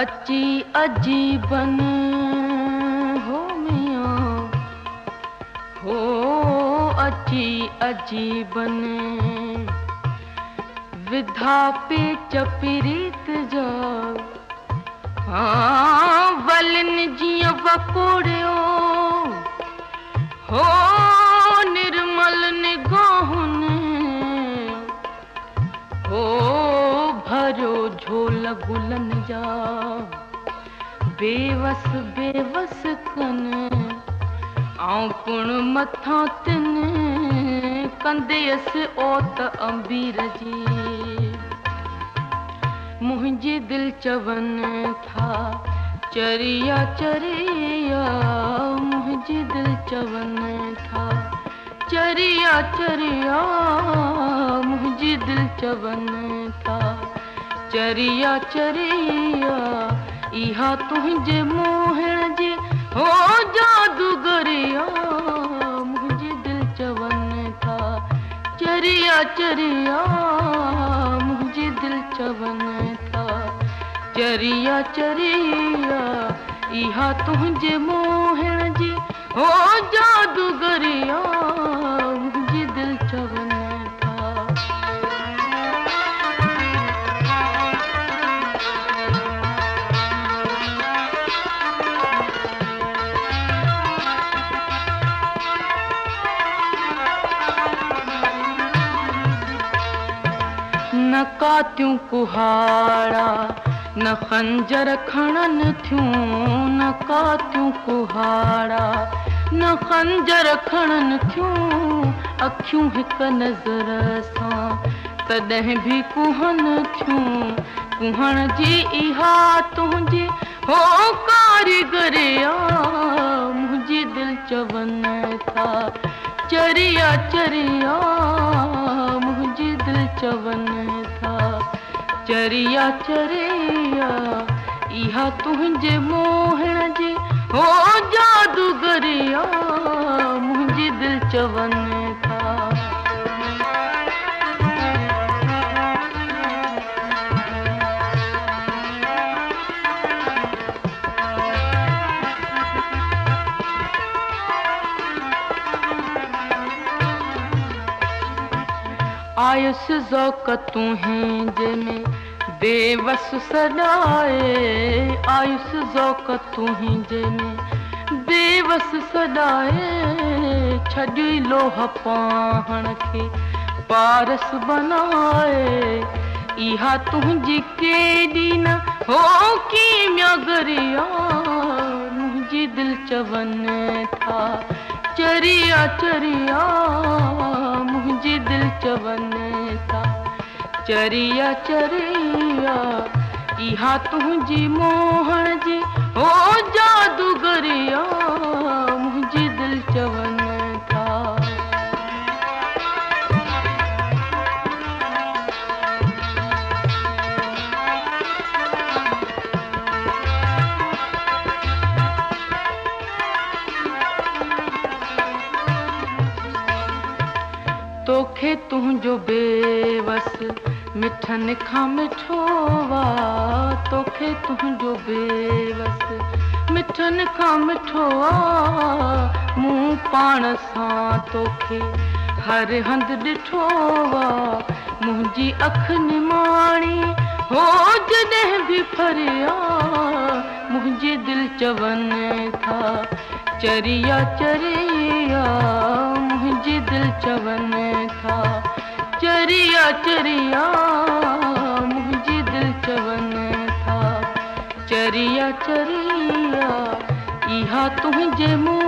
अची अजीबन हो मियां हो अची अजीबन विधा पेच पीरीत जा वलन जियां वकोड़ियो हो निर्मल निगाहुन हो भरो झोल गुलन जा बेवस बेवस कन आऊं पुण मथा तिन कंदेस ओत अंबीर जी मुझे दिल चवन था चरिया चरिया मुझे दिल चवन था चरिया चरिया मुझे दिल चवन था चरिया चरिया इहा तुझे मोहण जे हो जादूगरिया मुझे दिल चवन था चरिया चरिया मुझे दिल चवन था चरिया चरिया इहा तुझे मोहण जे हो जादूगरिया मुझे दिल चवन न कातियूं कुहाड़ा न खंजर खणन थियूं न कातियूं कुहाड़ा न खंजर खणन थियूं अखियूं हिक नज़र सां तॾहिं बि कुहन थियूं कुहण जी इहा तुंहिंजी हो कारीगरिया मुंहिंजी दिल चवन था चरिया चरिया मुंहिंजी दिल चवन था चरिया चरिया इहा तुंहिंजे मोहण जे हो जादूगरिया मुंहिंजी दिल चवन था आयुस ज़ौक़ तुहें जंहिंमें बेवस सॾाए आयुस ज़ौक़ तुहें जंहिंमें बेवस सॾाए छॾी लोह पाहण खे पारस बनाए इहा तुंहिंजी केॾी न हो कीमियागरिया मुंहिंजी दिल चवन था चरिया चरिया मुंहिंजी दिल चवन था चरिया चरिया इहा तुंहिंजी मोहण जी हो जादूगरिया मुंहिंजी दिल चवन था तोखे तुंहिंजो बेवस मिठन खां मिठो वा तोखे तुंहिंजो बेवस मिठन खां मिठो वा मूं पाण सां तोखे हर हंधि ॾिठो वा मुंहिंजी अख निमाणी हो जॾहिं बि फरिया मुंहिंजी दिल चवन था चरिया चरिया मुंहिंजी दिल चवन था चरिया चरिया मुंहिंजी दिल चवन था चरिया चरिया इहा तुंहिंजे मुंह